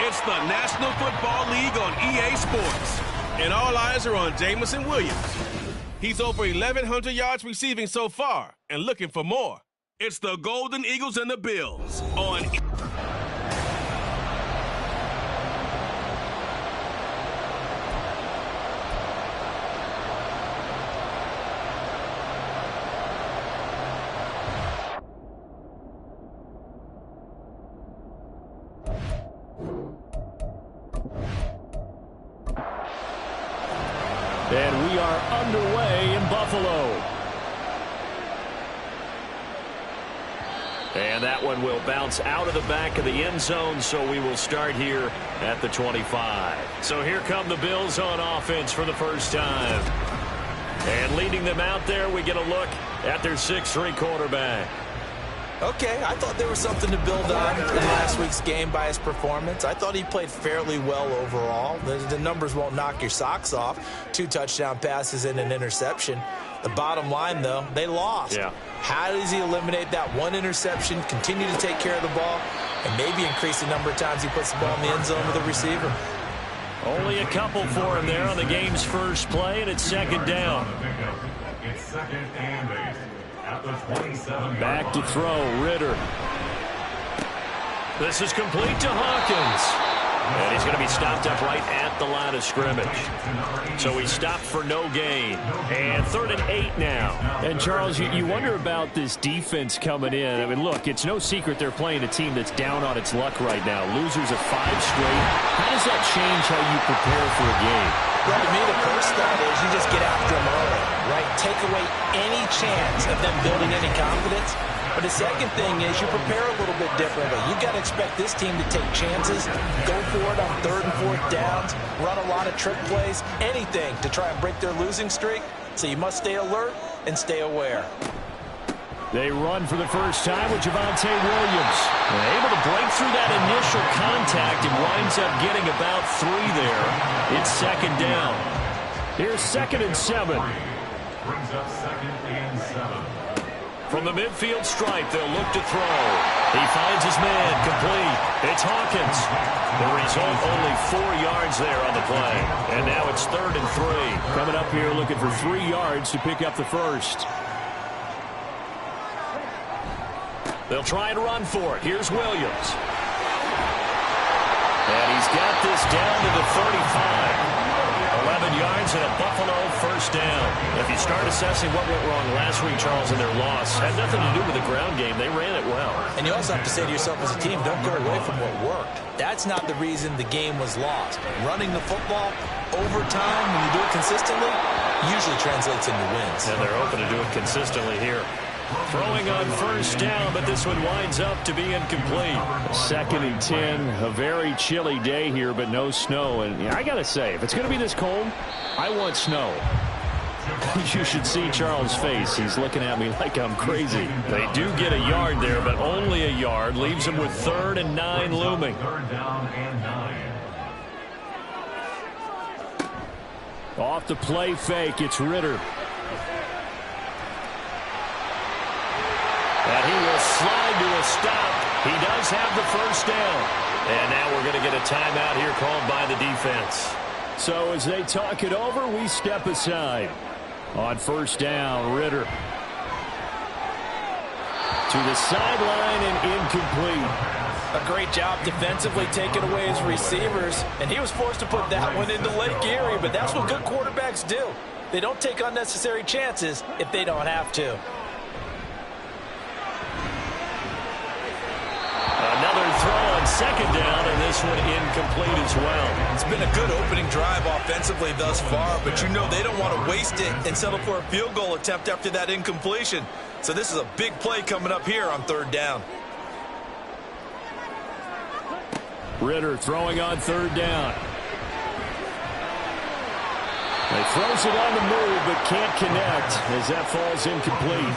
It's the National Football League on EA Sports. And all eyes are on Jamison Williams. He's over 1,100 yards receiving so far and looking for more. It's the Golden Eagles and the Bills on And we are underway in Buffalo. And that one will bounce out of the back of the end zone, so we will start here at the 25. So here come the Bills on offense for the first time. And leading them out there, we get a look at their 6'3" quarterback. Okay, I thought there was something to build on in last week's game by his performance. I thought he played fairly well overall. The numbers won't knock your socks off. 2 touchdown passes and an interception. The bottom line, though, they lost. Yeah. How does he eliminate that one interception, continue to take care of the ball, and maybe increase the number of times he puts the ball in the end zone with a receiver? Only a couple for him there on the game's first play, and it's second down. It's second and 8. At the 27. Back to throw, Ritter. This is complete to Hawkins. And he's going to be stopped up right at the line of scrimmage. So he stopped for no gain. And 3rd and 8 now. And, Charles, you wonder about this defense coming in. I mean, look, it's no secret they're playing a team that's down on its luck right now. Losers of 5 straight. How does that change how you prepare for a game? Well, to me, the first thought is you just get after them early, right? Take away any chance of them building any confidence. But the second thing is you prepare a little bit differently. You've got to expect this team to take chances, go for it on 3rd and 4th downs, run a lot of trick plays, anything to try and break their losing streak. So you must stay alert and stay aware. They run for the first time with Javonte Williams. They're able to break through that initial contact and winds up getting about 3 there. It's second down. Here's 2nd and 7. Brings up 2nd and 7. From the midfield stripe, they'll look to throw. He finds his man, complete. It's Hawkins. The result, only 4 yards there on the play. And now it's 3rd and 3. Coming up here looking for 3 yards to pick up the first. They'll try and run for it. Here's Williams. And he's got this down to the 35. 11 yards and a Buffalo first down. If you start assessing what went wrong last week, Charles, in their loss, had nothing to do with the ground game. They ran it well. And you also have to say to yourself as a team, don't go away from what worked. That's not the reason the game was lost. Running the football over time, when you do it consistently, usually translates into wins. And they're open to do it consistently here. Throwing on first down, but this one winds up to be incomplete. 2nd and 10, a very chilly day here, but no snow. And I got to say, if it's going to be this cold, I want snow. You should see Charles' face. He's looking at me like I'm crazy. They do get a yard there, but only a yard. Leaves them with 3rd and 9 looming. 3rd down and 9. Off the play fake, it's Ritter. And he will slide to a stop. He does have the first down. And now we're going to get a timeout here called by the defense. So as they talk it over, we step aside. On first down, Ritter. To the sideline and incomplete. A great job defensively taking away his receivers. And he was forced to put that one into Lake Erie. But that's what good quarterbacks do. They don't take unnecessary chances if they don't have to. Another throw on second down, and this one incomplete as well. It's been a good opening drive offensively thus far, but you know they don't want to waste it and settle for a field goal attempt after that incompletion. So this is a big play coming up here on 3rd down. Ritter throwing on 3rd down. He throws it on the move, but can't connect as that falls incomplete.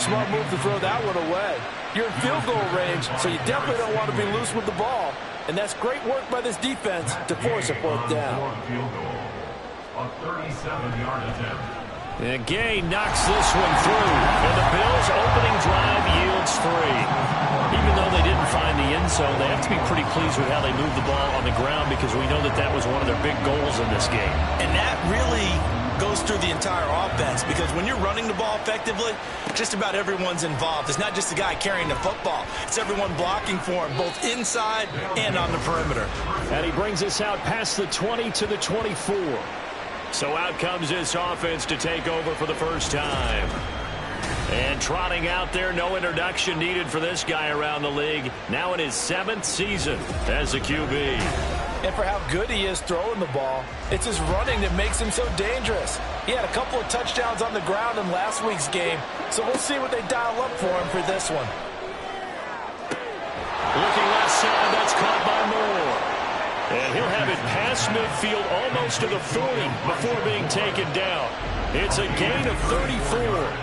Smart move to throw that one away. You're in field goal range, so you definitely don't want to be loose with the ball. And that's great work by this defense to force a 4th down. A 37-yard attempt. And Gay knocks this one through. And the Bills' opening drive yields 3. Even though they didn't find the end zone, they have to be pretty pleased with how they move the ball on the ground because we know that that was one of their big goals in this game. And that really goes through the entire offense because when you're running the ball effectively, just about everyone's involved. It's not just the guy carrying the football. It's everyone blocking for him, both inside and on the perimeter. And he brings us out past the 20 to the 24. So out comes this offense to take over for the first time. And trotting out there, no introduction needed for this guy around the league. Now in his 7th season as a QB. And for how good he is throwing the ball, it's his running that makes him so dangerous. He had a couple of touchdowns on the ground in last week's game, so we'll see what they dial up for him for this one. Looking left side, that's caught by Moore. And he'll have it past midfield almost to the 40 before being taken down. It's a gain of 34.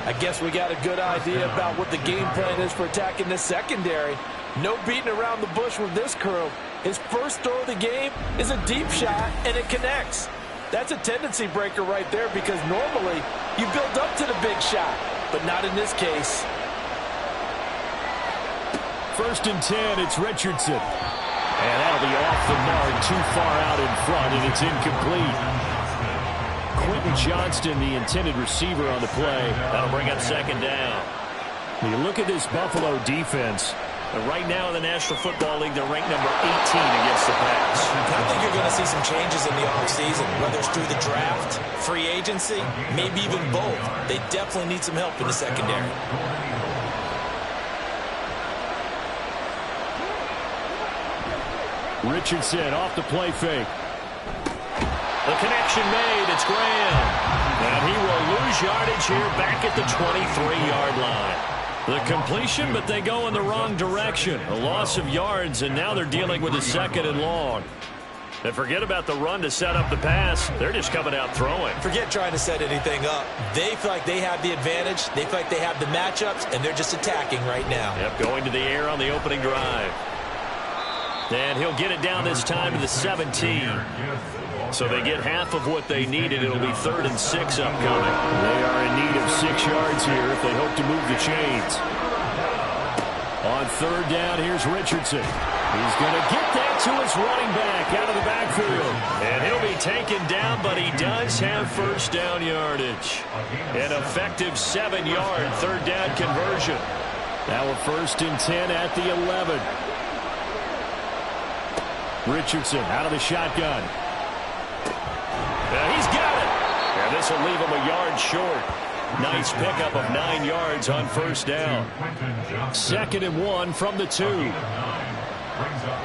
I guess we got a good idea about what the game plan is for attacking this secondary. No beating around the bush with this crew. His first throw of the game is a deep shot, and it connects. That's a tendency breaker right there because normally you build up to the big shot, but not in this case. 1st and 10, it's Richardson. And that'll be off the mark, too far out in front, and it's incomplete. Quentin Johnston, the intended receiver on the play. That'll bring up 2nd down. When you look at this Buffalo defense, right now in the National Football League, they're ranked number 18 against the pass. I think you're going to see some changes in the offseason, whether it's through the draft, free agency, maybe even both. They definitely need some help in the secondary. Richardson off the play fake. The connection made. It's Graham. And he will lose yardage here back at the 23-yard line. The completion, but they go in the wrong direction. A loss of yards, and now they're dealing with a 2nd and long. And forget about the run to set up the pass. They're just coming out throwing. Forget trying to set anything up. They feel like they have the advantage. They feel like they have the matchups, and they're just attacking right now. Yep, going to the air on the opening drive. And he'll get it down this time to the 17. So they get half of what they needed. It'll be 3rd and 6 upcoming. They are in need of 6 yards here if they hope to move the chains. On 3rd down, here's Richardson. He's going to get that to his running back out of the backfield. And he'll be taken down, but he does have 1st down yardage. An effective 7-yard 3rd down conversion. Now a 1st and 10 at the 11. Richardson out of the shotgun. He's got it. And this will leave him a yard short. Nice pickup of 9 yards on 1st down. 2nd and 1 from the 2. Brings up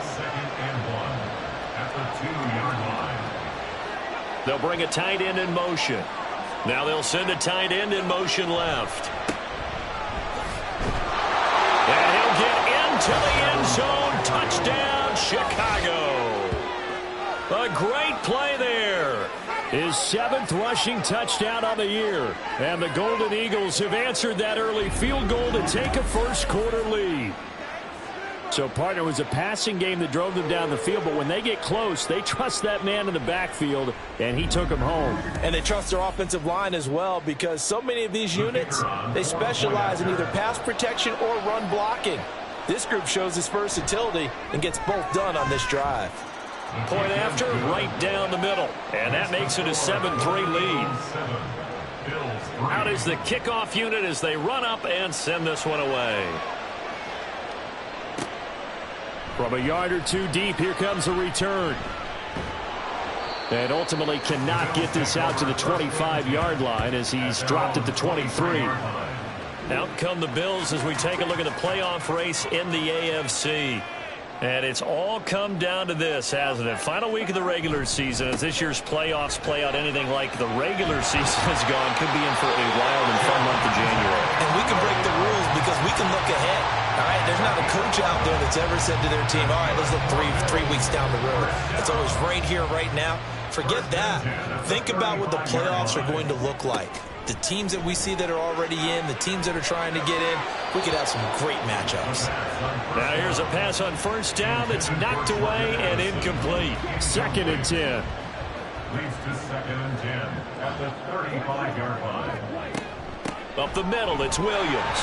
2nd and 1 at the 2-yard line. They'll bring a tight end in motion. Now they'll send a tight end in motion left. And he'll get into the end zone. Touchdown, Chicago. A great play there. His 7th rushing touchdown on the year. And the Golden Eagles have answered that early field goal to take a first-quarter lead. So, partner, it was a passing game that drove them down the field, but when they get close, they trust that man in the backfield, and he took them home. And they trust their offensive line as well because so many of these units, they specialize in either pass protection or run blocking. This group shows its versatility and gets both done on this drive. Point after, right down the middle. And that makes it a 7-3 lead. Out is the kickoff unit as they run up and send this one away. From a yard or two deep, here comes a return. And ultimately cannot get this out to the 25-yard line as he's dropped at the 23. Out come the Bills as we take a look at the playoff race in the AFC. And it's all come down to this, hasn't it? Final week of the regular season. As this year's playoffs play out anything like the regular season has gone, could be in for a wild and fun month of January. And we can break the rules because we can look ahead. All right, there's not a coach out there that's ever said to their team, all right, let's look three weeks down the road. It's always right here, right now. Forget that. Think about what the playoffs are going to look like. The teams that we see that are already in, the teams that are trying to get in, we could have some great matchups. Now here's a pass on 1st down that's knocked away and incomplete. 2nd and 10. Leads to 2nd and 10 at the 35-yard line. Up the middle, it's Williams.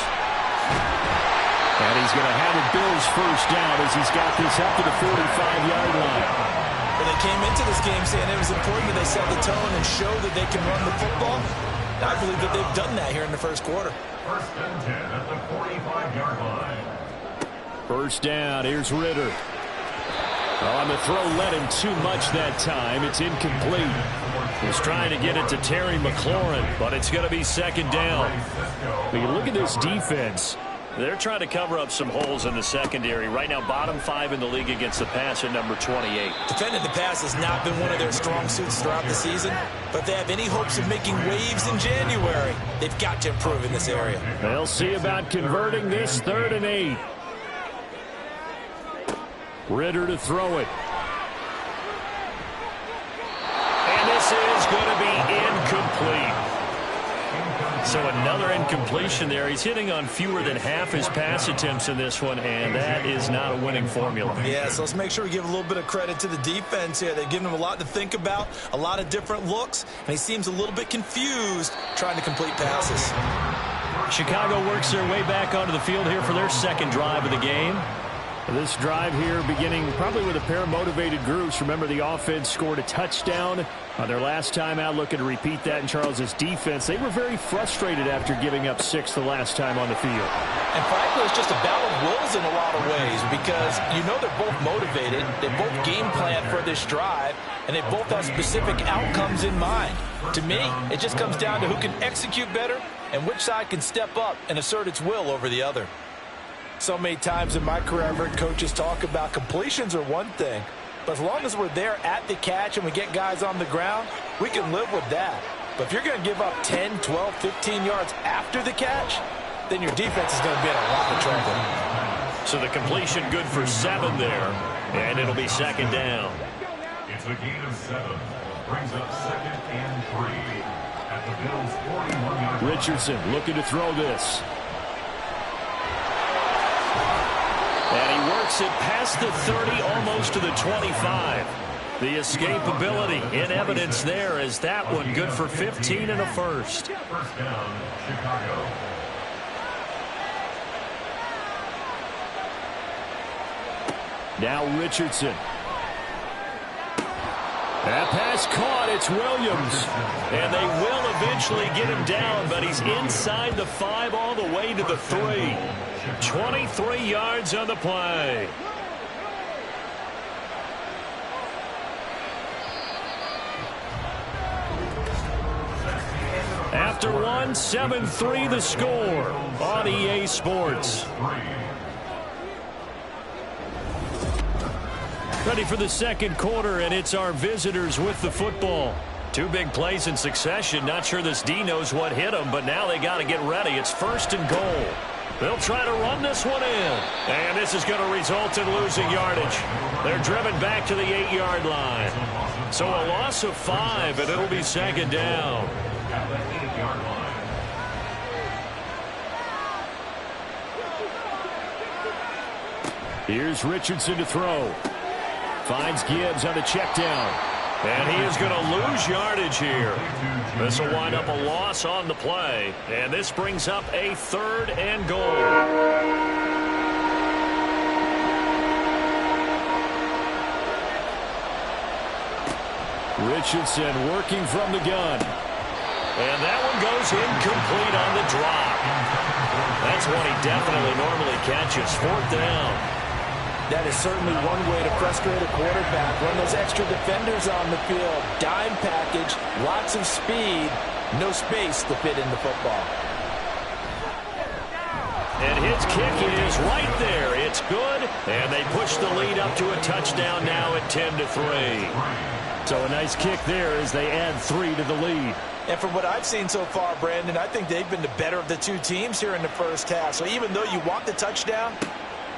And he's going to have a Bills first down as he's got this up to the 45-yard line. Well, they came into this game saying it was important that they set the tone and show that they can run the football. I believe that they've done that here in the first quarter. First and 10 at the 45-yard line. First down, here's Ritter. On the throw, led him too much that time. It's incomplete. He's trying to get it to Terry McLaurin, but it's going to be second down. But you look at this defense. They're trying to cover up some holes in the secondary. Right now, bottom 5 in the league against the pass at number 28. Defending the pass has not been one of their strong suits throughout the season, but if they have any hopes of making waves in January, they've got to improve in this area. They'll see about converting this 3rd and 8. Ritter to throw it. And this is going to be incomplete. So another incompletion there. He's hitting on fewer than half his pass attempts in this one, and that is not a winning formula. Yeah, so let's make sure we give a little bit of credit to the defense here. They've given him a lot to think about, a lot of different looks, and he seems a little bit confused trying to complete passes. Chicago works their way back onto the field here for their second drive of the game. This drive here beginning probably with a pair of motivated groups. Remember, the offense scored a touchdown on their last time out. Looking to repeat that in Charles' defense. They were very frustrated after giving up 6 the last time on the field. And frankly, it's just a battle of wills in a lot of ways because you know they're both motivated. They both game plan for this drive, and they both have specific outcomes in mind. To me, it just comes down to who can execute better and which side can step up and assert its will over the other. So many times in my career, I've heard coaches talk about completions are one thing, but as long as we're there at the catch and we get guys on the ground, we can live with that. But if you're going to give up 10, 12, 15 yards after the catch, then your defense is going to be in a lot of trouble. So the completion good for 7 there, and it'll be second down. It's a gain of 7. Brings up 2nd and 3 at the Bills' 41-yard line. Richardson looking to throw this. And he works it past the 30, almost to the 25. The escapability in evidence there as that one good for 15 and a first. First down, Chicago. Now Richardson. That pass caught. It's Williams. And they will eventually get him down, but he's inside the 5 all the way to the 3. 23 yards on the play. After one, 7-3 the score on EA Sports. Ready for the second quarter, and it's our visitors with the football. 2 big plays in succession. Not sure this D knows what hit them, but now they got to get ready. It's 1st and goal. They'll try to run this one in. And this is going to result in losing yardage. They're driven back to the 8-yard line. So a loss of 5, and it'll be second down. At the 8-yard line. Here's Richardson to throw. Finds Gibbs on the check down. And he is going to lose yardage here. This will wind up a loss on the play. And this brings up a 3rd and goal. Richardson working from the gun. And that one goes incomplete on the drop. That's one he definitely normally catches. 4th down. That is certainly one way to frustrate a quarterback. Run those extra defenders on the field. Dime package, lots of speed, no space to fit in the football. And his kick is right there. It's good. And they push the lead up to a touchdown now at 10-3. So a nice kick there as they add 3 to the lead. And from what I've seen so far, Brandon, I think they've been the better of the 2 teams here in the first half. So even though you want the touchdown,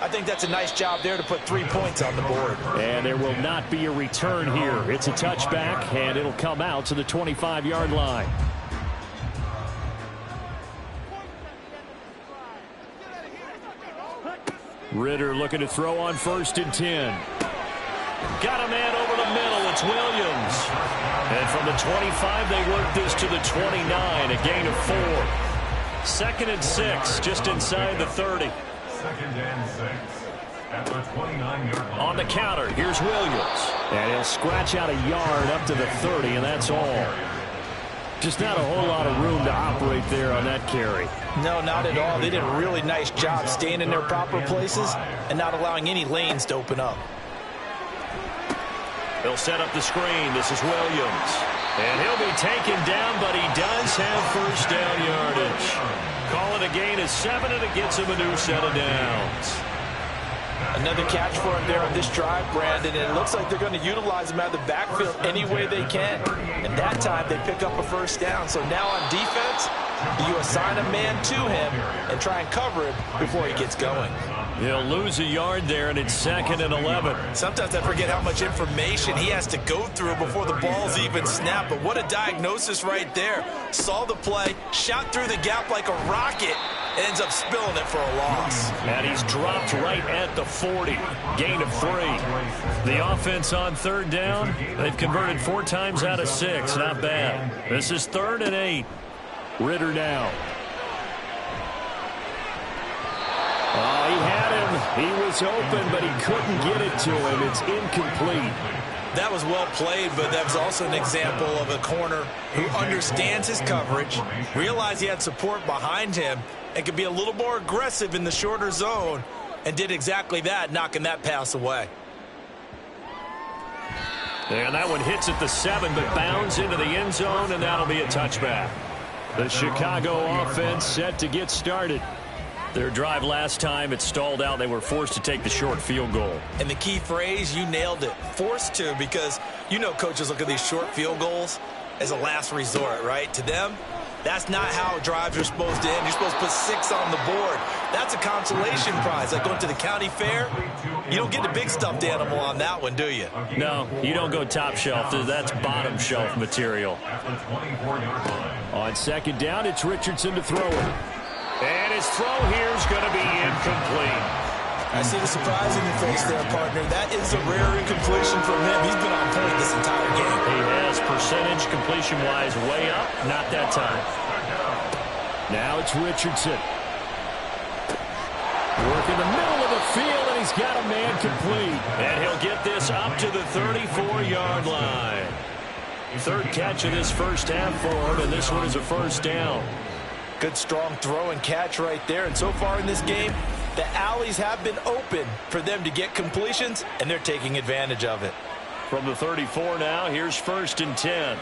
I think that's a nice job there to put 3 points on the board. And there will not be a return here. It's a touchback, and it'll come out to the 25-yard line. Ritter looking to throw on 1st and 10. Got a man over the middle. It's Williams. And from the 25, they work this to the 29, a gain of 4. 2nd and 6, just inside the 30. Second and 6 at the 29-yard line. On the counter, here's Williams. And he'll scratch out a yard up to the 30, and that's all. Just not a whole lot of room to operate there on that carry. No, not at all. They did a really nice job staying in their proper places and not allowing any lanes to open up. They'll set up the screen. This is Williams. And he'll be taken down, but he does have first down yardage. Call it a gain of 7, and it gets him a new set of downs. Another catch for him there on this drive, Brandon, and it looks like they're going to utilize him out of the backfield any way they can. And that time they pick up a first down. So now on defense, you assign a man to him and try and cover him before he gets going. He'll lose a yard there, and it's 2nd and 11. Sometimes I forget how much information he has to go through before the ball's even snapped. But what a diagnosis right there. Saw the play, shot through the gap like a rocket, and ends up spilling it for a loss. And he's dropped right at the 40. Gain of 3. The offense on 3rd down, they've converted 4 times out of 6. Not bad. This is 3rd and 8. Ritter now. Oh, he had him. He was open, but he couldn't get it to him. It's incomplete. That was well played, but that was also an example of a corner who understands his coverage, realized he had support behind him, and could be a little more aggressive in the shorter zone, and did exactly that, knocking that pass away. And that one hits at the 7, but bounds into the end zone, and that'll be a touchback. The Chicago offense set to get started. Their drive last time, it stalled out. They were forced to take the short field goal. And the key phrase, you nailed it, forced to, because you know coaches look at these short field goals as a last resort, right? To them, that's not how drives are supposed to end. You're supposed to put 6 on the board. That's a consolation prize. Like going to the county fair, you don't get the big stuffed animal on that one, do you? No, you don't go top shelf. That's bottom shelf material. On 2nd down, it's Richardson to throw it. And his throw here is going to be incomplete. I see the surprise in your face there, partner. That is a rare incompletion from him. He's been on point this entire game. He has percentage completion-wise way up. Not that time. Now it's Richardson. Work in the middle of the field, and he's got a man complete. And he'll get this up to the 34-yard line. 3rd catch of this first half for him, and this one is a first down. Good, strong throw and catch right there. And so far in this game, the alleys have been open for them to get completions, and they're taking advantage of it. From the 34 now, here's 1st and 10.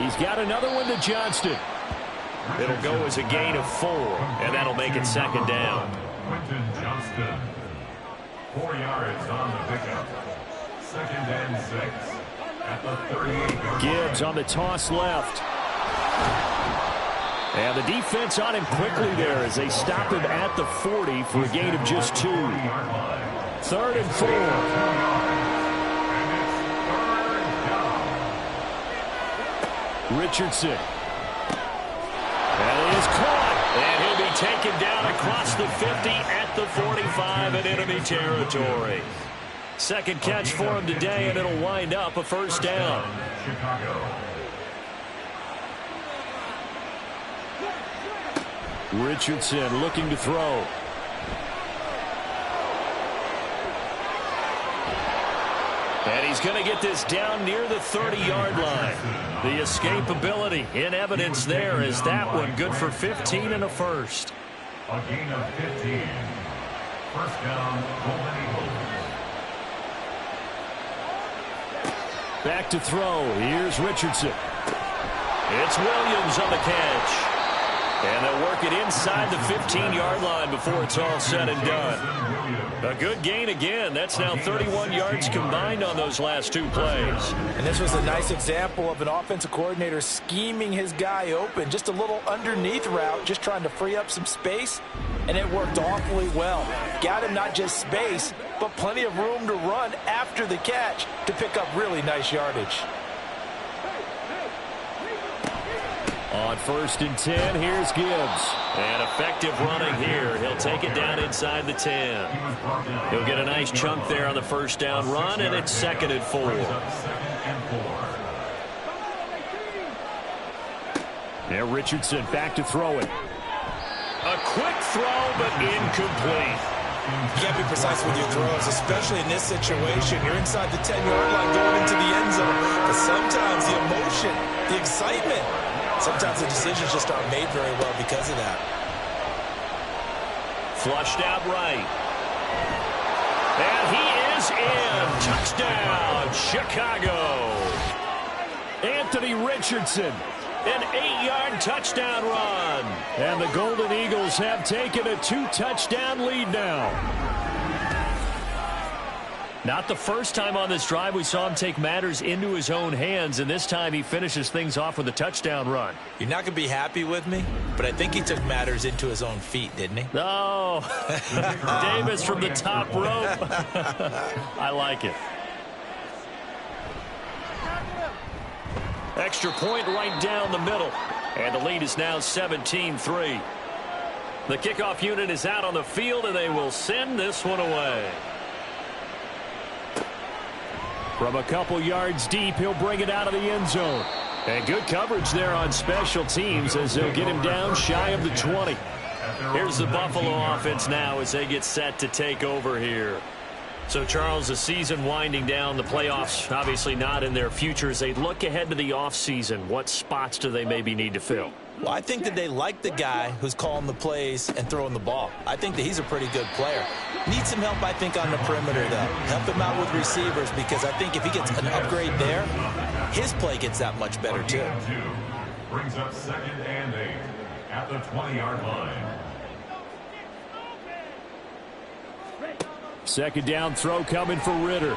He's got another one to Johnston. It'll go as a gain of 4, and that'll make it 2nd down. Quentin Johnston, 4 yards on the pickup. 2nd and 6 at the 38-yard line. Gibbs on the toss left. And the defense on him quickly there as they stop him at the 40 for a gain of just 2. 3rd and 4. Richardson. And it is caught. And he'll be taken down across the 50 at the 45 in enemy territory. 2nd catch for him today, and it'll wind up a first down. Chicago. Richardson looking to throw. And he's going to get this down near the 30-yard line. The escapability in evidence there is that one good for 15 and a first. A gain of 15. First down, Golden Eagles. Back to throw. Here's Richardson. It's Williams on the catch. And they'll work it inside the 15-yard line before it's all said and done. A good gain again. That's now 31 yards combined on those last 2 plays. And this was a nice example of an offensive coordinator scheming his guy open. Just a little underneath route, just trying to free up some space, and it worked awfully well. Got him not just space, but plenty of room to run after the catch to pick up really nice yardage. On 1st and 10, here's Gibbs. And effective running here. He'll take it down inside the 10. He'll get a nice chunk there on the first down run, and it's 2nd and 4. Now Richardson back to throw it. quick throw, but incomplete. You can't be precise with your throws, especially in this situation. You're inside the 10-yard line going into the end zone. But sometimes the emotion, the excitement, sometimes the decisions just aren't made very well because of that. Flushed out right. And he is in. Touchdown, Chicago. Anthony Richardson, an 8-yard touchdown run. And the Golden Eagles have taken a 2-touchdown lead now. Not the first time on this drive we saw him take matters into his own hands, and this time he finishes things off with a touchdown run. You're not going to be happy with me, but I think he took matters into his own feet, didn't he? No. Davis from the top rope. I like it. Extra point right down the middle. And the lead is now 17-3. The kickoff unit is out on the field, and they will send this one away. From a couple yards deep, he'll bring it out of the end zone. And good coverage there on special teams as they'll get him down shy of the 20. Here's the Buffalo offense now as they get set to take over here. So, Charles, the season winding down, the playoffs obviously not in their future. As they look ahead to the offseason, what spots do they maybe need to fill? Well, I think that they like the guy who's calling the plays and throwing the ball. I think that he's a pretty good player. Needs some help, I think, on the perimeter, though. Help him out with receivers, because I think if he gets an upgrade there, his play gets that much better, too. Brings up 2nd and 8 at the 20-yard line. Second down throw coming for Ritter.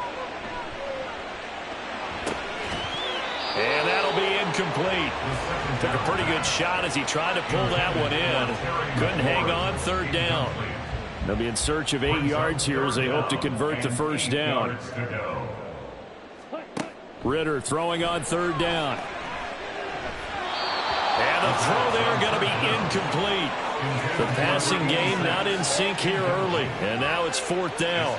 And that'll be incomplete. Took a pretty good shot as he tried to pull that one in. Couldn't hang on, 3rd down. They'll be in search of 8 yards here as they hope to convert the first down. Ritter throwing on 3rd down. And the throw there going to be incomplete. The passing game not in sync here early. And now it's 4th down.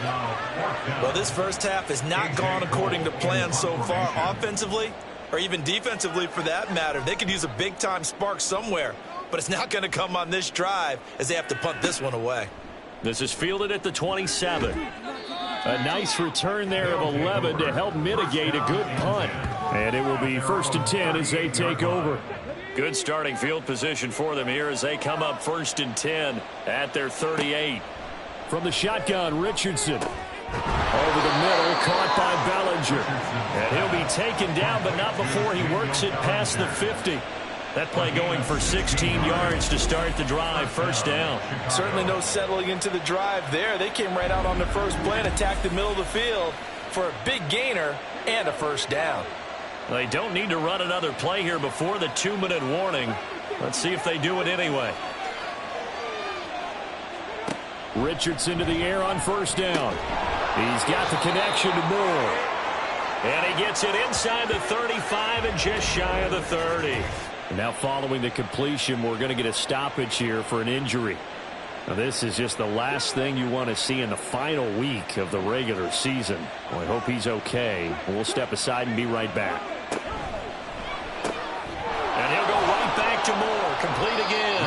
Well, this first half has not gone according to plan so far offensively, or even defensively for that matter. They could use a big-time spark somewhere, but it's not going to come on this drive as they have to punt this one away. This is fielded at the 27. A nice return there of 11 to help mitigate a good punt. And it will be 1st and 10 as they take over. Good starting field position for them here as they come up 1st and 10 at their 38. From the shotgun, Richardson. Over the middle, caught by Bellinger. And he'll be taken down, but not before he works it past the 50. That play going for 16 yards to start the drive, 1st down. Certainly no settling into the drive there. They came right out on the first play and attacked the middle of the field for a big gainer and a 1st down. They don't need to run another play here before the 2-minute warning. Let's see if they do it anyway. Richardson to the air on 1st down. He's got the connection to Moore. And he gets it inside the 35 and just shy of the 30. And now following the completion, we're going to get a stoppage here for an injury. Now, this is just the last thing you want to see in the final week of the regular season. Well, I hope he's okay. We'll step aside and be right back. And he'll go right back to Moore. Complete again.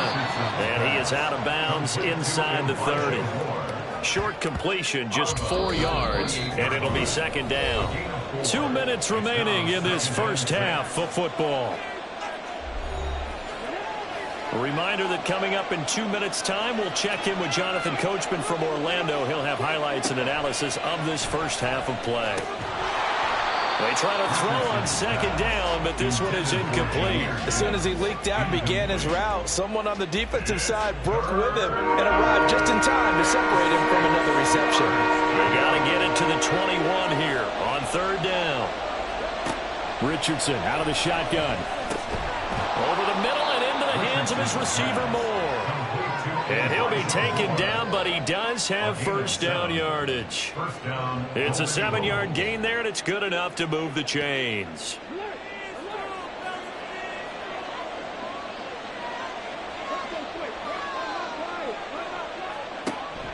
And he is out of bounds inside the 30. Short completion, just 4 yards, and it'll be 2nd down. 2 minutes remaining in this first half of football. A reminder that coming up in 2 minutes' time, we'll check in with Jonathan Coachman from Orlando. He'll have highlights and analysis of this first half of play. They try to throw on 2nd down, but this one is incomplete. As soon as he leaked out and began his route, someone on the defensive side broke with him and arrived just in time to separate him from another reception. They got to get it to the 21 here on 3rd down. Richardson out of the shotgun. Over the middle and into the hands of his receiver, Moore. And he'll be taken down, but he does have 1st down yardage. It's a 7-yard gain there, and it's good enough to move the chains.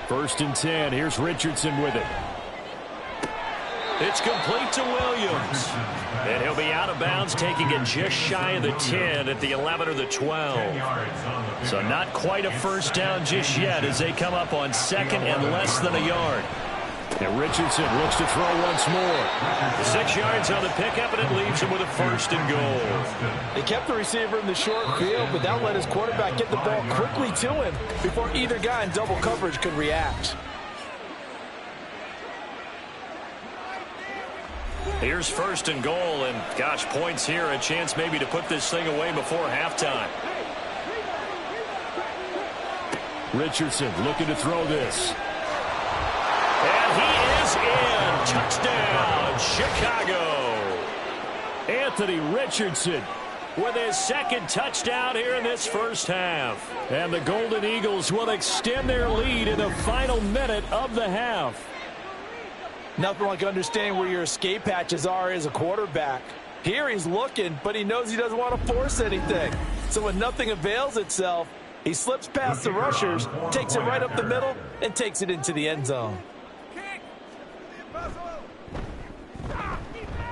First and 10. Here's Richardson with it. It's complete to Williams. And he'll be out of bounds, taking it just shy of the 10 at the 11 or the 12. So not quite a first down just yet as they come up on second and less than a yard. And Richardson looks to throw once more. 6 yards on the pickup, and it leaves him with a first and goal. They kept the receiver in the short field, but that let his quarterback get the ball quickly to him before either guy in double coverage could react. Here's first and goal, and gosh, points here, a chance maybe to put this thing away before halftime. Richardson looking to throw this. And he is in. Touchdown, Chicago. Anthony Richardson With his second touchdown here in this first half. And the Golden Eagles will extend their lead in the final minute of the half. Nothing like understanding where your escape hatches are as a quarterback. Here he's looking, but he knows he doesn't want to force anything. So when nothing avails itself, he slips past the rushers, takes it right up the middle, and takes it into the end zone.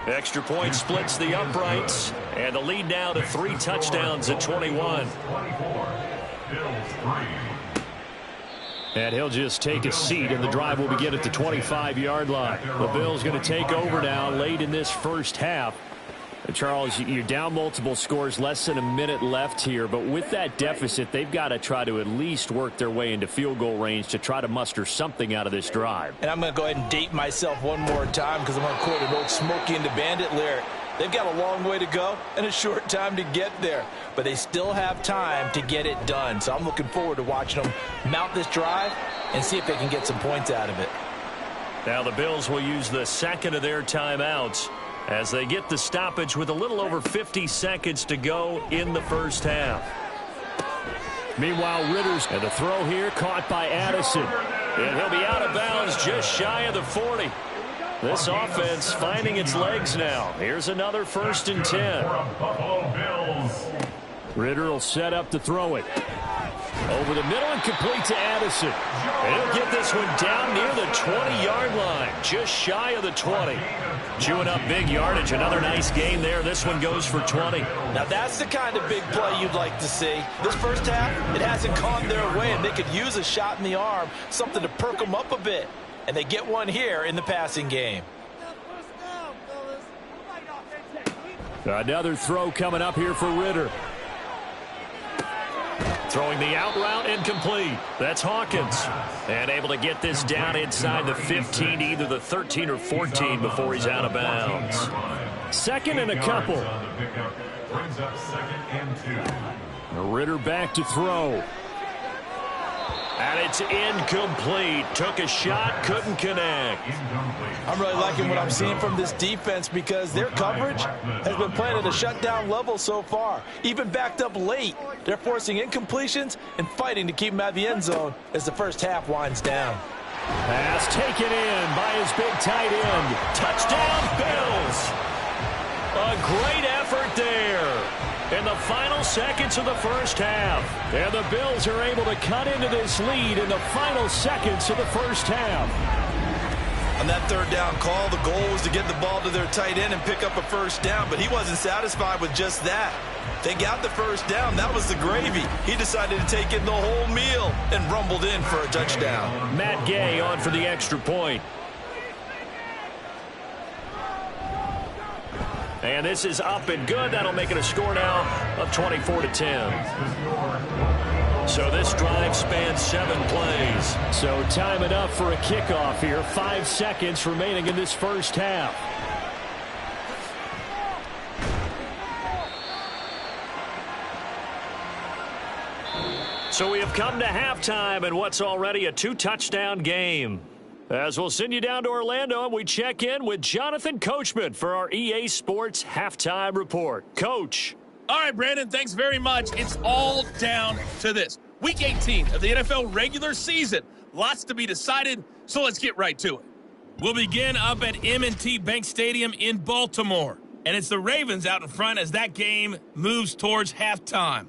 Extra point splits the uprights, and the lead now to 3 touchdowns at 21. And he'll just take a seat, and the drive will begin at the 25-yard line. The Bills going to take over now late in this first half. And Charles, you're down multiple scores, less than a minute left here. But with that deficit, they've got to try to at least work their way into field goal range to try to muster something out of this drive. And I'm going to go ahead and date myself one more time because I'm going to quote an old Smokey and the Bandit lyric. They've got a long way to go and a short time to get there. But they still have time to get it done. So I'm looking forward to watching them mount this drive and see if they can get some points out of it. Now the Bills will use the second of their timeouts as they get the stoppage with a little over 50 seconds to go in the first half. Meanwhile, Ritter's and the throw here caught by Addison. And he'll be out of bounds just shy of the 40. This offense finding its legs now. Here's another 1st and 10. Ritter will set up to throw it. Over the middle and complete to Addison. And he'll get this one down near the 20-yard line, just shy of the 20. Chewing up big yardage. Another nice gain there. This one goes for 20. Now that's the kind of big play you'd like to see. This first half, it hasn't gone their way, and they could use a shot in the arm, something to perk them up a bit. And they get one here in the passing game. Another throw coming up here for Ritter. Throwing the out route incomplete. That's Hawkins. And able to get this down inside the 15, either the 13 or 14 before he's out of bounds. Second and a couple. Brings up 2nd and 2. Ritter back to throw. And it's incomplete. Took a shot, couldn't connect. I'm really liking what I'm seeing from this defense because their coverage has been playing at a shutdown level so far. Even backed up late, they're forcing incompletions and fighting to keep them out of the end zone as the first half winds down. Pass taken in by his big tight end. Touchdown, Bills. A great effort there in the final seconds of the first half. And the Bills are able to cut into this lead in the final seconds of the first half. On that third down call, the goal was to get the ball to their tight end and pick up a first down, but he wasn't satisfied with just that. They got the first down. That was the gravy. He decided to take in the whole meal and rumbled in for a touchdown. Matt Gay on for the extra point. And this is up and good. That'll make it a score now of 24-10. So this drive spans 7 plays. So time enough for a kickoff here. 5 seconds remaining in this first half. So we have come to halftime in what's already a 2-touchdown game. As we'll send you down to Orlando, and we check in with Jonathan Coachman for our EA Sports Halftime Report. Coach. All right, Brandon, thanks very much. It's all down to this. Week 18 of the NFL regular season. Lots to be decided, so let's get right to it. We'll begin up at M&T Bank Stadium in Baltimore. And it's the Ravens out in front as that game moves towards halftime.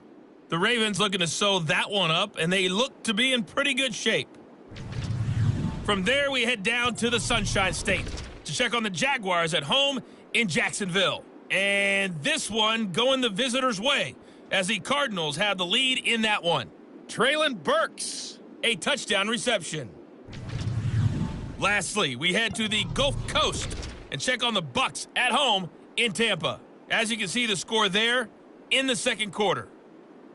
The Ravens looking to sew that one up, and they look to be in pretty good shape. From there, we head down to the Sunshine State to check on the Jaguars at home in Jacksonville. And this one going the visitors' way as the Cardinals have the lead in that one. Traylon Burks, a touchdown reception. Lastly, we head to the Gulf Coast and check on the Bucs at home in Tampa. As you can see, the score there in the second quarter.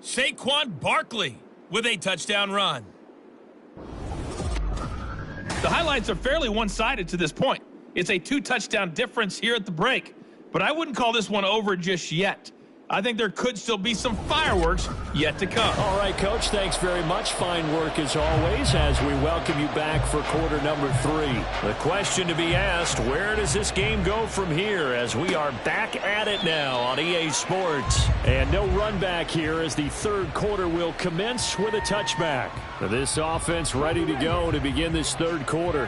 Saquon Barkley with a touchdown run. The highlights are fairly one-sided to this point. It's a 2-touchdown difference here at the break, but I wouldn't call this one over just yet. I think there could still be some fireworks yet to come. All right, Coach, thanks very much. Fine work as always as we welcome you back for quarter number 3. The question to be asked, where does this game go from here as we are back at it now on EA Sports? And no run back here as the third quarter will commence with a touchback. This offense ready to go to begin this third quarter.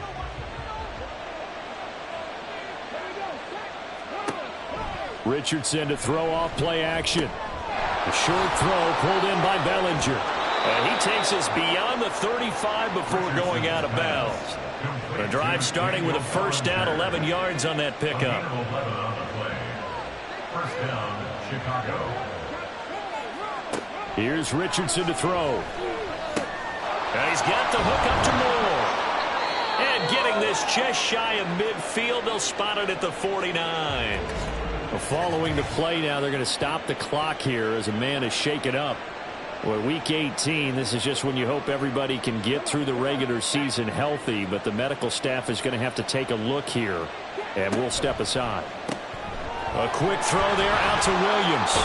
Richardson to throw off play action. A short throw pulled in by Bellinger. And he takes us beyond the 35 before going out of bounds. The drive starting with a first down, 11 yards on that pickup. First down, Chicago. Here's Richardson to throw. And he's got the hook up to Moore. And getting this just shy of midfield, they'll spot it at the 49. Following the play now, they're going to stop the clock here as a man is shaken up. Well, week 18, this is just when you hope everybody can get through the regular season healthy, but the medical staff is going to have to take a look here, and we'll step aside. A quick throw there out to Williams.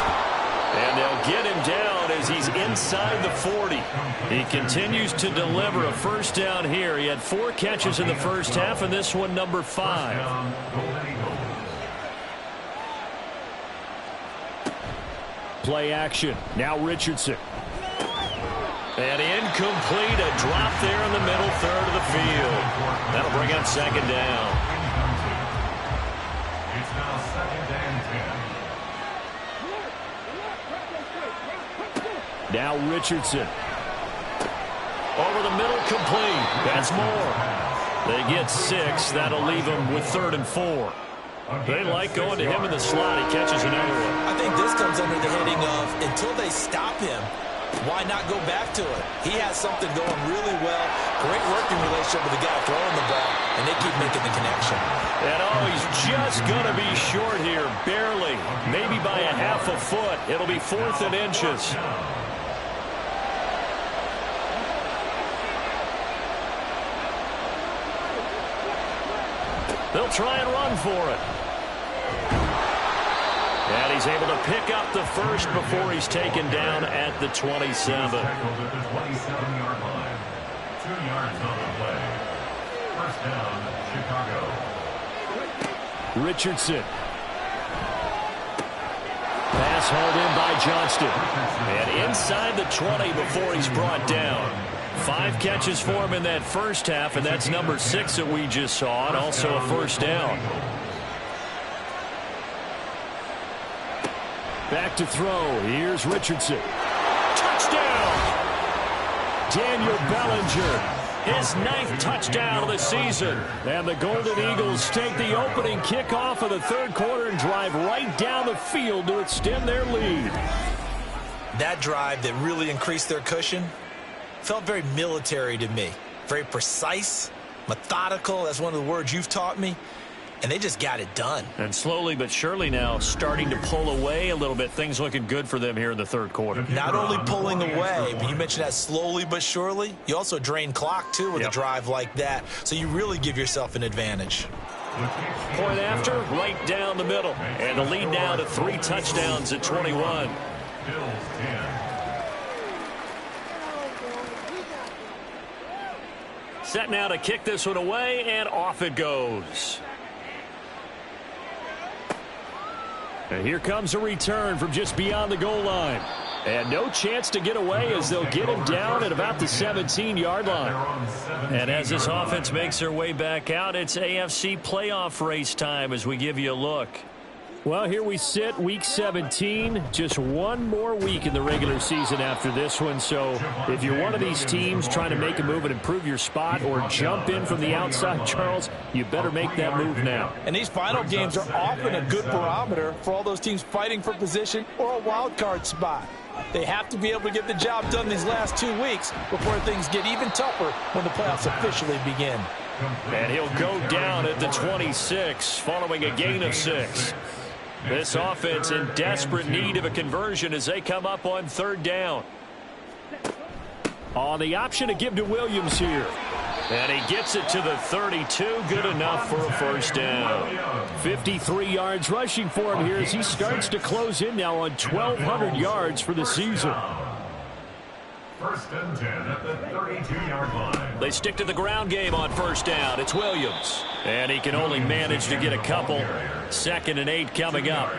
And they'll get him down as he's inside the 40. He continues to deliver a first down here. He had 4 catches in the first half, and this one number 5. Play action. Now Richardson. And incomplete. A drop there in the middle third of the field. That'll bring up second down. It's now second and 10. Now Richardson. Over the middle, complete. That's more. They get 6. That'll leave them with 3rd and 4. They like going to him in the slot. He catches another one. I think this comes under the heading of until they stop him, why not go back to it? He has something going really well. Great working relationship with the guy throwing the ball, and they keep making the connection. And he's just going to be short here, barely. Maybe by a half a foot. It'll be 4th and inches. They'll try and run for it. And he's able to pick up the first before he's taken down at the 27. He's tackled at the 27-yard line. 2 yards on the play. First down, Chicago. Richardson. Pass hauled in by Johnston. And inside the 20 before he's brought down. 5 catches for him in that first half, and that's number 6 that we just saw, and also a first down. Back to throw. Here's Richardson. Touchdown! Daniel Bellinger. His 9th touchdown of the season. And the Golden Eagles take the opening kickoff of the third quarter and drive right down the field to extend their lead. That drive that really increased their cushion felt very military to me. Very precise, methodical. That's one of the words you've taught me. And they just got it done. And slowly but surely now starting to pull away a little bit. Things looking good for them here in the third quarter. Not only pulling away, but you mentioned that slowly but surely. You also drain clock, too, with a drive like that. So you really give yourself an advantage. Point after, right down the middle. And the lead now to 3 touchdowns at 21. Bills 10. Set now to kick this one away, and off it goes. And here comes a return from just beyond the goal line. And no chance to get away as they'll get him down at about the 17-yard line. And as this offense makes their way back out, it's AFC playoff race time as we give you a look. Well, here we sit, week 17. Just one more week in the regular season after this one. So if you're one of these teams trying to make a move and improve your spot or jump in from the outside, Charles, you better make that move now. And these final games are often a good barometer for all those teams fighting for position or a wild card spot. They have to be able to get the job done these last 2 weeks before things get even tougher when the playoffs officially begin. And he'll go down at the 26 following a gain of 6. This offense in desperate need of a conversion as they come up on 3rd down. On the option to give to Williams here. And he gets it to the 32. Good enough for a 1st down. 53 yards rushing for him here as he starts to close in now on 1,200 yards for the season. 1st and 10 at the 32-yard line. They stick to the ground game on 1st down. It's Williams. And he can only manage to get a couple. 2nd and 8 coming up.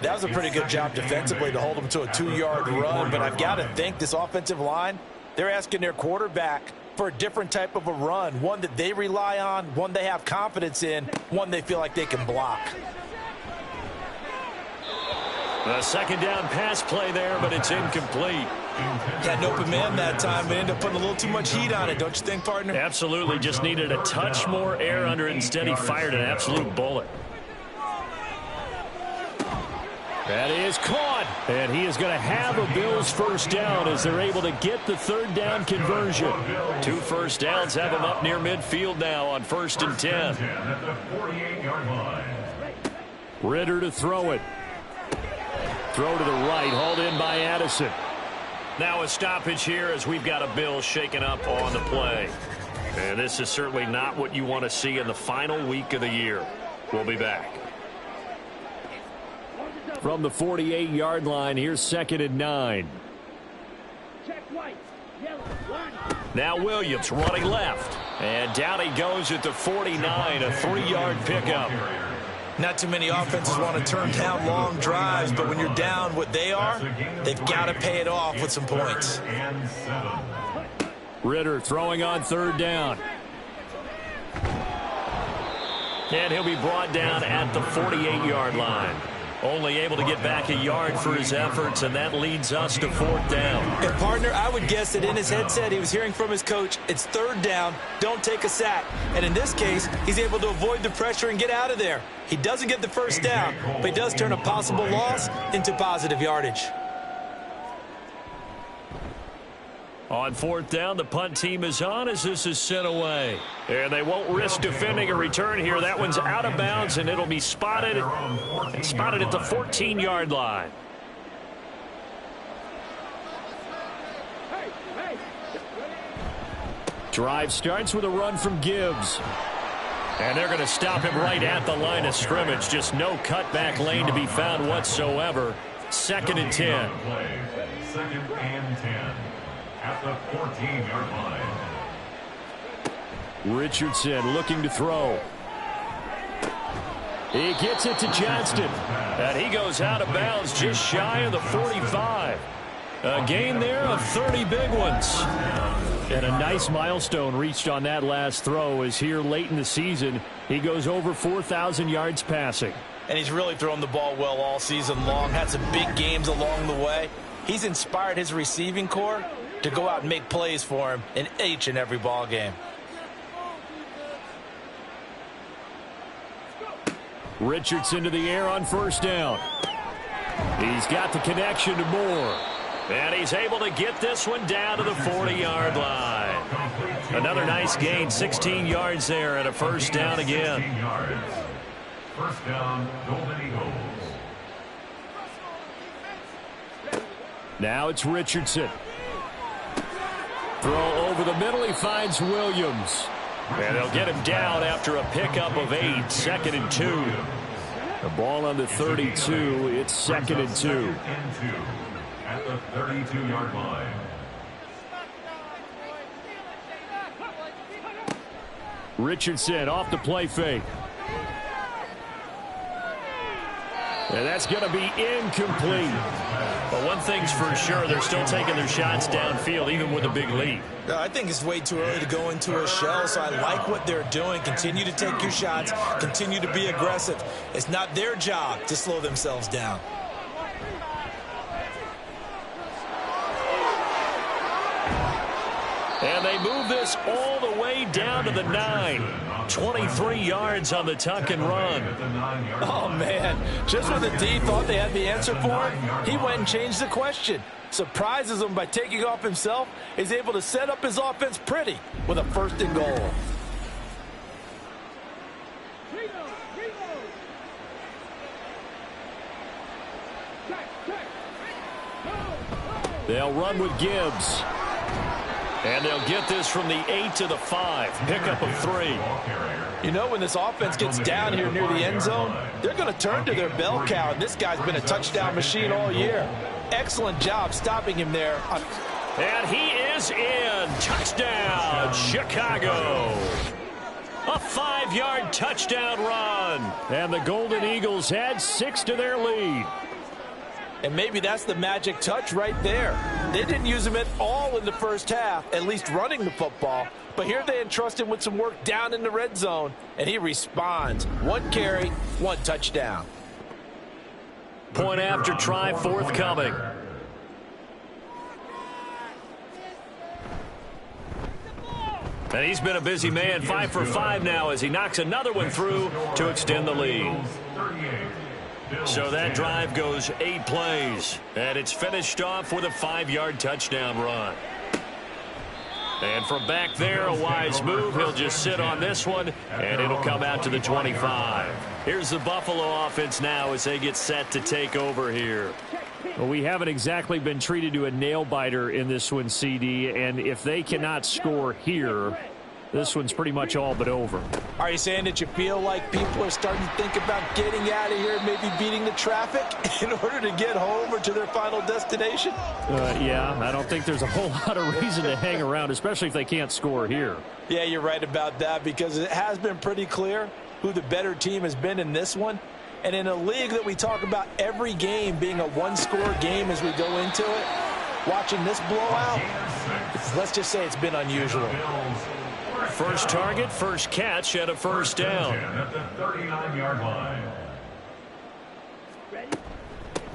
That was a pretty good job defensively to hold them to a 2-yard run, but I've got to think this offensive line, they're asking their quarterback for a different type of a run, one that they rely on, one they have confidence in, one they feel like they can block. A 2nd down pass play there, but it's incomplete. Had an open man that time, but ended up putting a little too much heat on it, don't you think, partner? Absolutely, just needed a touch more air under it. Instead, he fired an absolute bullet. That is caught, and he is going to have a Bills 1st down as they're able to get the 3rd down conversion. 2 1st downs have him up near midfield now on 1st and 10. At the 48-yard line. Ritter to throw it. Throw to the right, hauled in by Addison. Now a stoppage here as we've got a Bill shaken up on the play. And this is certainly not what you want to see in the final week of the year. We'll be back. From the 48-yard line, here's 2nd and 9. Now Williams running left. And down he goes at the 49, a 3-yard pickup. Not too many offenses want to turn down long drives, but when you're down what they are, they've got to pay it off with some points. Ritter throwing on 3rd down. And he'll be brought down at the 48-yard line. Only able to get back a yard for his efforts, and that leads us to 4th down. And, partner, I would guess that in his headset he was hearing from his coach, it's 3rd down, don't take a sack. And in this case, he's able to avoid the pressure and get out of there. He doesn't get the 1st down, but he does turn a possible loss into positive yardage. On 4th down, the punt team is on as this is sent away. And they won't risk defending a return here. That one's out of bounds, and it'll be spotted at the 14-yard line. Drive starts with a run from Gibbs. And they're going to stop him right at the line of scrimmage. Just no cutback lane to be found whatsoever. 2nd and 10. 2nd and 10. At the 14-yard line. Richardson looking to throw. He gets it to Johnston. And he goes out of bounds just shy of the 45. A gain there of 30 big ones. And a nice milestone reached on that last throw as here late in the season, he goes over 4,000 yards passing. And he's really thrown the ball well all season long. Had some big games along the way. He's inspired his receiving corps to go out and make plays for him in each and every ball game. Richardson to the air on 1st down. He's got the connection to Moore. And he's able to get this one down to the 40-yard line. Another nice gain, 16 yards there, and a 1st down again. 1st down, Golden Eagles. Now it's Richardson. Throw over the middle. He finds Williams. And they'll get him down after a pickup of 8. 2nd and 2. The ball on the 32. It's 2nd and 2. At the 32-yard line. Richardson off the play fake. And that's going to be incomplete. Well, one thing's for sure, they're still taking their shots downfield, even with a big lead. I think it's way too early to go into a shell, so I like what they're doing. Continue to take your shots. Continue to be aggressive. It's not their job to slow themselves down. And they move this all the way down to the 9. 23 yards on the tuck and run. Oh, man. Just when the D thought they had the answer for it, he went and changed the question. Surprises them by taking off himself. He's able to set up his offense pretty with a 1st and goal. They'll run with Gibbs. And they'll get this from the 8 to the 5. Pickup of 3. You know, when this offense gets down here near the end zone, they're going to turn to their bell cow, and this guy's been a touchdown machine all year. Excellent job stopping him there. And he is in. Touchdown, Chicago. A 5-yard touchdown run. And the Golden Eagles had 6 to their lead. And maybe that's the magic touch right there. They didn't use him at all in the first half, at least running the football. But here they entrust him with some work down in the red zone, and he responds. 1 carry, 1 touchdown. Point after try forthcoming. And he's been a busy man, 5 for 5 now as he knocks another one through to extend the lead. So that drive goes 8 plays, and it's finished off with a 5-yard touchdown run. And from back there, a wise move. He'll just sit on this one, and it'll come out to the 25. Here's the Buffalo offense now as they get set to take over here. Well, we haven't exactly been treated to a nail-biter in this one, CD, and if they cannot score here, this one's pretty much all but over. Are you saying that you feel like people are starting to think about getting out of here and maybe beating the traffic in order to get home or to their final destination? Yeah, I don't think there's a whole lot of reason to hang around, especially if they can't score here. Yeah, you're right about that because it has been pretty clear who the better team has been in this one. And in a league that we talk about every game being a one-score game as we go into it, watching this blowout, let's just say it's been unusual. First target, first catch, and a first down. At the 39-yard line.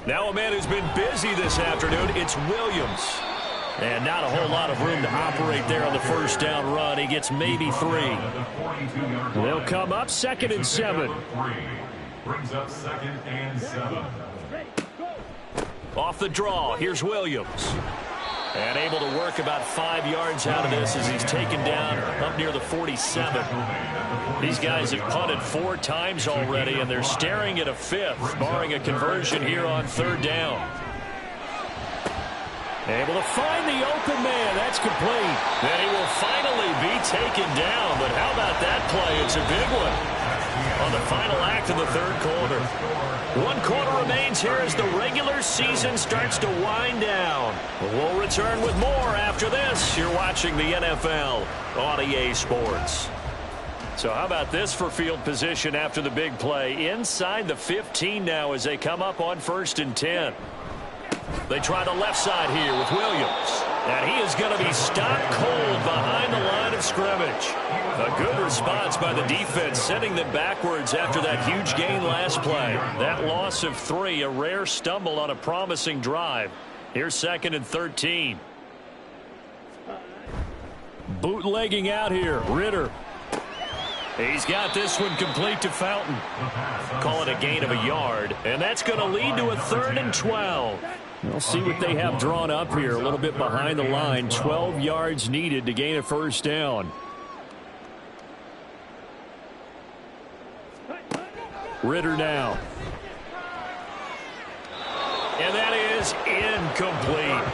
Now a man who's been busy this afternoon, it's Williams. And not a whole lot of room to operate there on the first down run. He gets maybe 3. They'll come up 2nd and 7. Brings up 2nd and 7. Off the draw, here's Williams. And able to work about 5 yards out of this as he's taken down up near the 47. These guys have punted 4 times already, and they're staring at a 5th, barring a conversion here on 3rd down. Able to find the open man. That's complete. Then he will finally be taken down, but how about that play? It's a big one on the final act of the 3rd quarter. 1 quarter remains here as the regular season starts to wind down. We'll return with more after this. You're watching the NFL on EA Sports. So how about this for field position after the big play? Inside the 15 now as they come up on 1st and 10. They try the left side here with Williams. And he is going to be stopped cold behind the line of scrimmage. A good response by the defense, sending them backwards after that huge gain last play. That loss of 3, a rare stumble on a promising drive. Here's 2nd and 13. Bootlegging out here, Ritter. He's got this one complete to Fountain. Call it a gain of a yard. And that's going to lead to a 3rd and 12. We'll see what they have drawn up here. A little bit behind the line. 12 yards needed to gain a first down. Ritter now. And that is incomplete.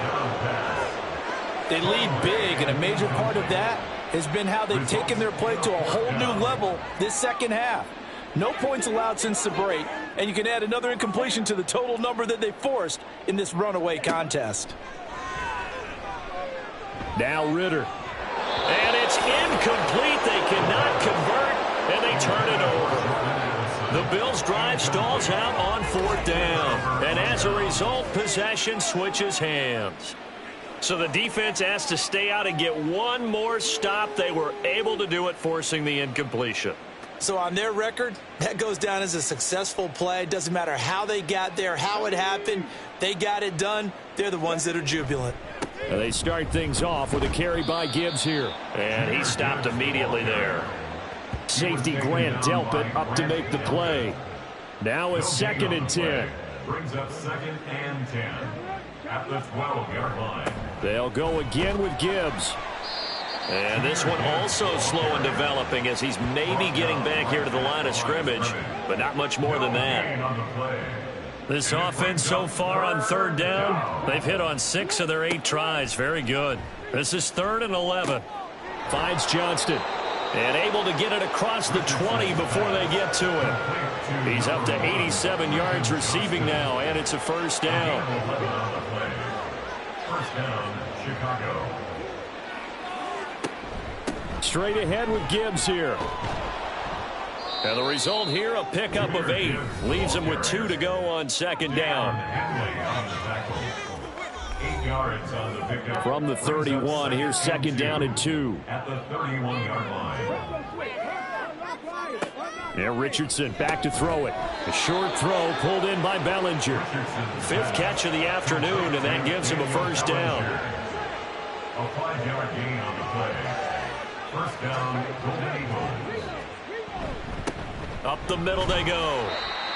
They lead big, and a major part of that has been how they've taken their play to a whole new level this second half. No points allowed since the break, and you can add another incompletion to the total number that they forced in this runaway contest. Now Ritter. And it's incomplete. They cannot convert, and they turn it over. The Bills' drive stalls out on 4th down. And as a result, possession switches hands. So the defense has to stay out and get one more stop. They were able to do it, forcing the incompletion. So on their record, that goes down as a successful play. Doesn't matter how they got there, how it happened. They got it done. They're the ones that are jubilant. And they start things off with a carry by Gibbs here. And he stopped immediately there. Safety Grant Delpit up to make the play. Now a 2nd and 10. Brings up 2nd and 10 at the 12-yard line. They'll go again with Gibbs. And this one also slow in developing as he's maybe getting back here to the line of scrimmage, but not much more than that. This offense so far on 3rd down, they've hit on 6 of their 8 tries. Very good. This is 3rd and 11. Finds Johnston. And able to get it across the 20 before they get to him. He's up to 87 yards receiving now, and it's a 1st down. 1st down, Chicago. Straight ahead with Gibbs here. And the result here, a pickup of 8. Leaves him with 2 to go on 2nd down. From the 31, here's 2nd down and 2. At the 31-yard line. Yeah, Richardson back to throw it. A short throw pulled in by Bellinger. 5th catch of the afternoon, and that gives him a 1st down. A 5-yard gain on the play. 1st down, Golden Eagles. Up the middle they go.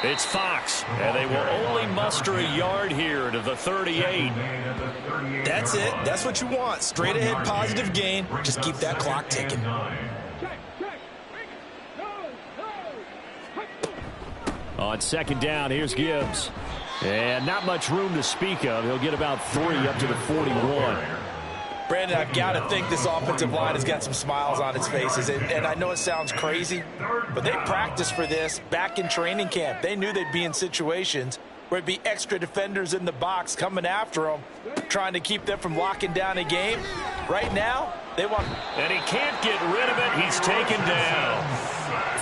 It's Fox, and they will only muster a yard here to the 38. That's it. That's what you want. Straight ahead positive gain. Just keep that clock ticking. On 2nd down, here's Gibbs. And not much room to speak of. He'll get about 3 up to the 41. Brandon, I've got to think this offensive line has got some smiles on its faces. And I know it sounds crazy, but they practiced for this back in training camp. They knew they'd be in situations where it'd be extra defenders in the box coming after them, trying to keep them from locking down a game. Right now, they want... And he can't get rid of it. He's taken down.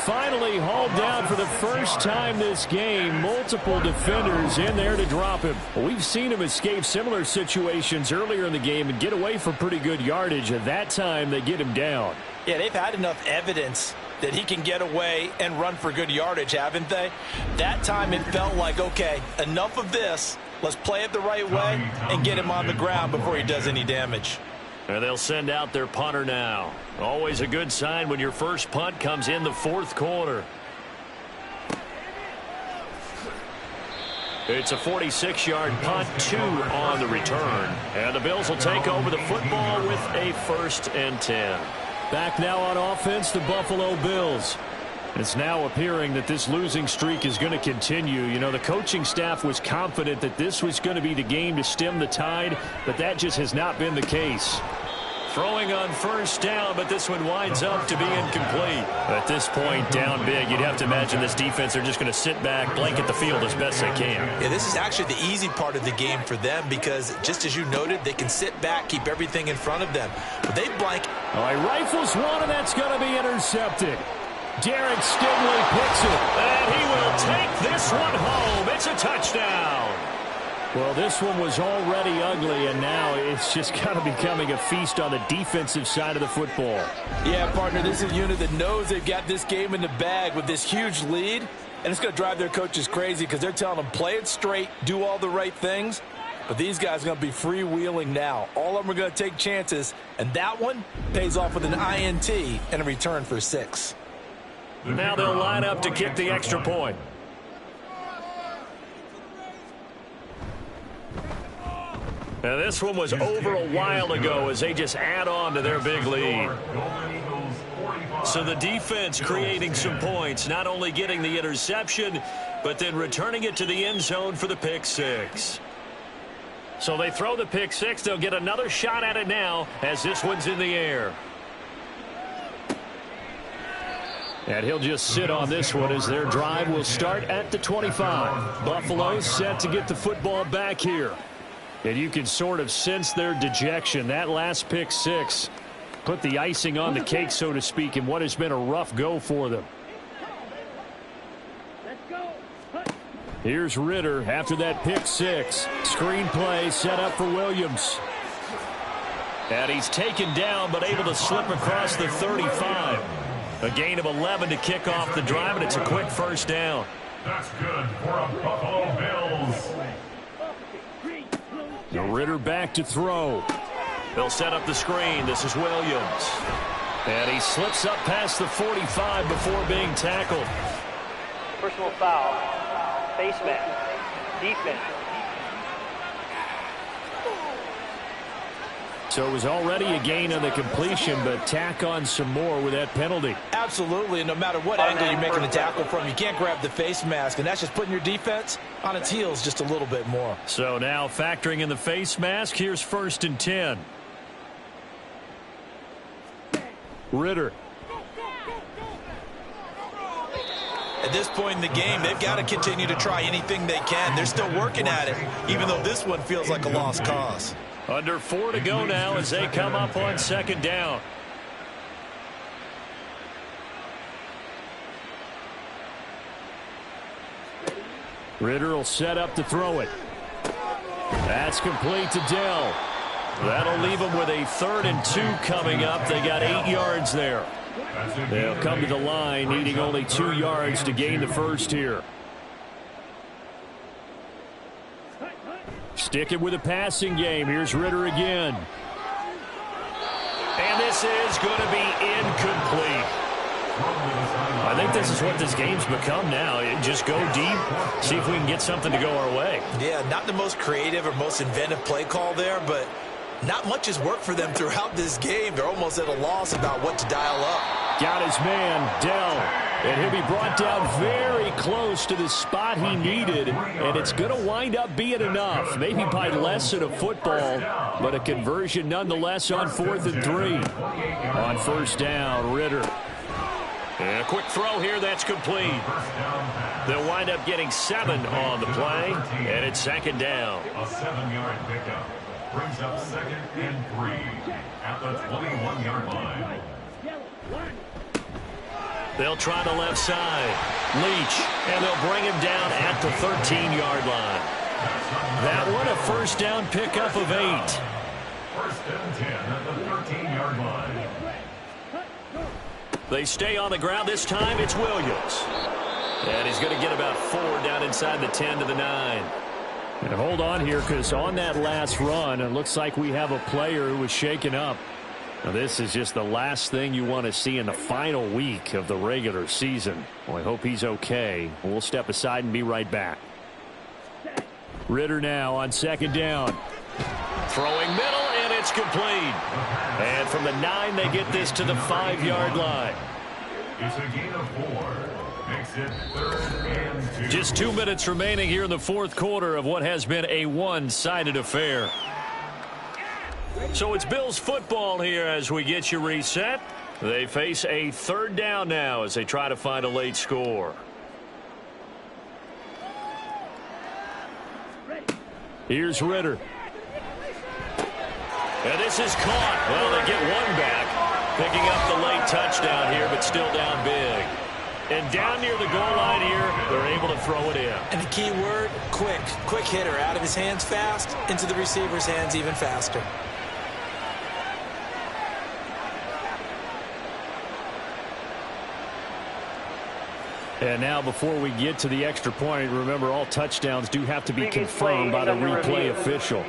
Finally hauled down for the first time this game. Multiple defenders in there to drop him. We've seen him escape similar situations earlier in the game and get away for pretty good yardage. At that time, they get him down. Yeah, they've had enough evidence that he can get away and run for good yardage, haven't they? That time it felt like, okay, enough of this. Let's play it the right way and get him on the ground before he does any damage. And they'll send out their punter now. Always a good sign when your first punt comes in the 4th quarter. It's a 46-yard punt, 2 on the return. And the Bills will take over the football with a 1st and 10. Back now on offense, the Buffalo Bills. It's now appearing that this losing streak is going to continue. You know, the coaching staff was confident that this was going to be the game to stem the tide, but that just has not been the case. Throwing on 1st down, but this one winds up to be incomplete. At this point, down big, you'd have to imagine this defense, they're just going to sit back, blanket the field as best they can. Yeah, this is actually the easy part of the game for them because, just as you noted, they can sit back, keep everything in front of them. But they blank. All right, rifles one, and that's going to be intercepted. Derek Stingley picks it. And he will take this one home. It's a touchdown. Well, this one was already ugly, and now it's just kind of becoming a feast on the defensive side of the football. Yeah, partner, this is a unit that knows they've got this game in the bag with this huge lead, and it's going to drive their coaches crazy because they're telling them, play it straight, do all the right things. But these guys are going to be freewheeling now. All of them are going to take chances, and that one pays off with an INT and a return for 6. Now they'll line up to kick the extra point. Now this one was over a while ago as they just add on to their big lead. So the defense creating some points, not only getting the interception, but then returning it to the end zone for the pick 6. So they throw the pick 6. They'll get another shot at it now as this one's in the air. And he'll just sit on this one as their drive will start at the 25. Buffalo set to get the football back here. And you can sort of sense their dejection. That last pick 6 put the icing on the cake, so to speak, in what has been a rough go for them. Here's Ritter after that pick six. Screen play set up for Williams. And he's taken down but able to slip across the 35. A gain of 11 to kick off the drive, and it's a quick first down. That's good for a Buffalo Bills. The Ritter back to throw. They'll set up the screen. This is Williams. And he slips up past the 45 before being tackled. Personal foul. Face mask. Defense. So it was already a gain on the completion, but tack on some more with that penalty. Absolutely, and no matter what angle you're making the tackle from, you can't grab the face mask, and that's just putting your defense on its heels just a little bit more. So now factoring in the face mask, here's 1st and 10. Ritter. At this point in the game, they've got to continue to try anything they can. They're still working at it, even though this one feels like a lost cause. Under 4 to go now as they come up on 2nd down. Ritter will set up to throw it. That's complete to Dell. That'll leave them with a 3rd and 2 coming up. They got 8 yards there. They'll come to the line needing only 2 yards to gain the first here. Sticking with a passing game. Here's Ritter again. And this is going to be incomplete. I think this is what this game's become now. Just go deep, see if we can get something to go our way. Yeah, not the most creative or most inventive play call there, but not much has worked for them throughout this game. They're almost at a loss about what to dial up. Got his man, Dell. And he'll be brought down very close to the spot he needed. And it's going to wind up being enough. Maybe by less than a football, but a conversion nonetheless on 4th and 3. On 1st down, Ritter. And a quick throw here, that's complete. They'll wind up getting 7 on the play, and it's 2nd down. A 7-yard pickup brings up 2nd and 3 at the 21-yard line. They'll try the left side. Leach, and they'll bring him down at the 13-yard line. That one a 1st down pickup of 8. 1st and 10 at the 13-yard line. They stay on the ground. This time it's Williams. And he's going to get about 4 down inside the 10 to the 9. And hold on here, because on that last run, it looks like we have a player who was shaken up. Now, this is just the last thing you want to see in the final week of the regular season. Well, I hope he's okay. We'll step aside and be right back. Ritter now on 2nd down. Throwing middle, and it's complete. And from the 9, they get this to the 5-yard line. It's a gain of 4. Makes it 3rd and 2. Just 2 minutes remaining here in the 4th quarter of what has been a one-sided affair. So it's Bills football here as we get you reset. They face a 3rd down now as they try to find a late score. Here's Ritter. And this is caught. Well, they get 1 back. Picking up the late touchdown here, but still down big. And down near the goal line here, they're able to throw it in. And the key word, quick. Quick hitter. Out of his hands fast, into the receiver's hands even faster. And now before we get to the extra point, remember all touchdowns do have to be confirmed by the replay official.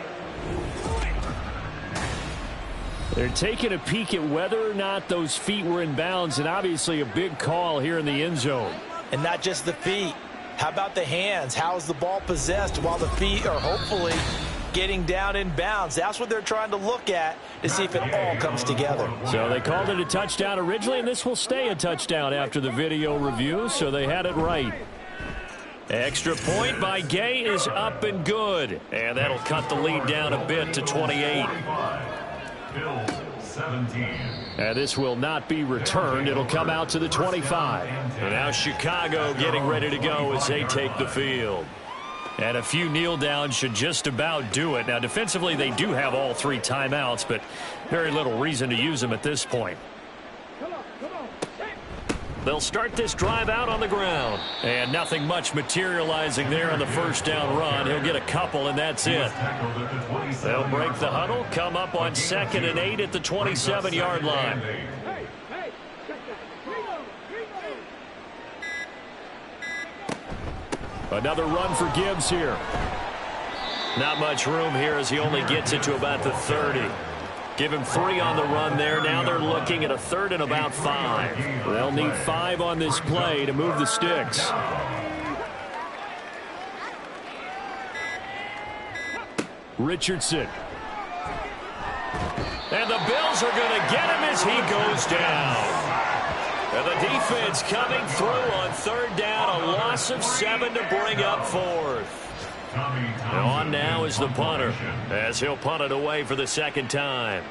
They're taking a peek at whether or not those feet were in bounds, and obviously a big call here in the end zone. And not just the feet. How about the hands? How is the ball possessed while the feet are hopefully getting down in bounds? That's what they're trying to look at to see if it all comes together. So they called it a touchdown originally, and this will stay a touchdown after the video review, so they had it right. Extra point by Gay is up and good. And that'll cut the lead down a bit to 28. Bills 17. And this will not be returned. It'll come out to the 25. And now Chicago getting ready to go as they take the field. And a few kneel downs should just about do it. Now, defensively, they do have all 3 timeouts, but very little reason to use them at this point. They'll start this drive out on the ground. And nothing much materializing there on the first down run. He'll get a couple, and that's it. They'll break the huddle, come up on 2nd and 8 at the 27-yard line. Another run for Gibbs here. Not much room here as he only gets it to about the 30. Give him 3 on the run there. Now they're looking at a 3rd and about 5. They'll need 5 on this play to move the sticks. Richardson. And the Bills are going to get him as he goes down. And the defense coming through on 3rd down. A loss of 7 to bring up 4th. On now is the punter as he'll punt it away for the 2nd time.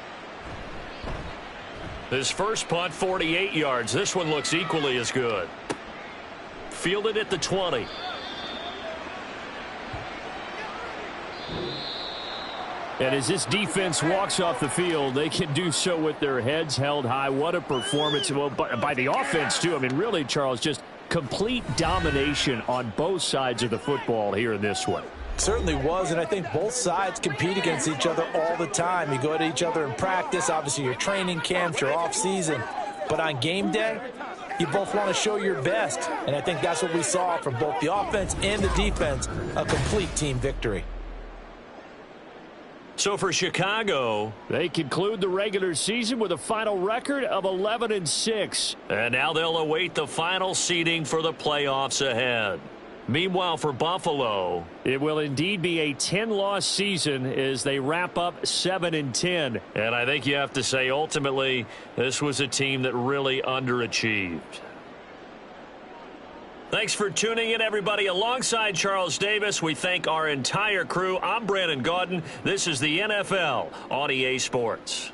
His first punt, 48 yards. This one looks equally as good. Fielded at the 20. And as this defense walks off the field, they can do so with their heads held high. What a performance. Well, by the offense, too. I mean, really, Charles, just complete domination on both sides of the football here in this one. Certainly was, and I think both sides compete against each other all the time. You go at each other in practice, obviously your training camps, your off-season. But on game day, you both want to show your best. And I think that's what we saw from both the offense and the defense, a complete team victory. So for Chicago, they conclude the regular season with a final record of 11-6. And now they'll await the final seeding for the playoffs ahead. Meanwhile, for Buffalo, it will indeed be a 10-loss season as they wrap up 7-10. And I think you have to say, ultimately, this was a team that really underachieved. Thanks for tuning in, everybody. Alongside Charles Davis, we thank our entire crew. I'm Brandon Gaudin. This is the NFL on EA Sports.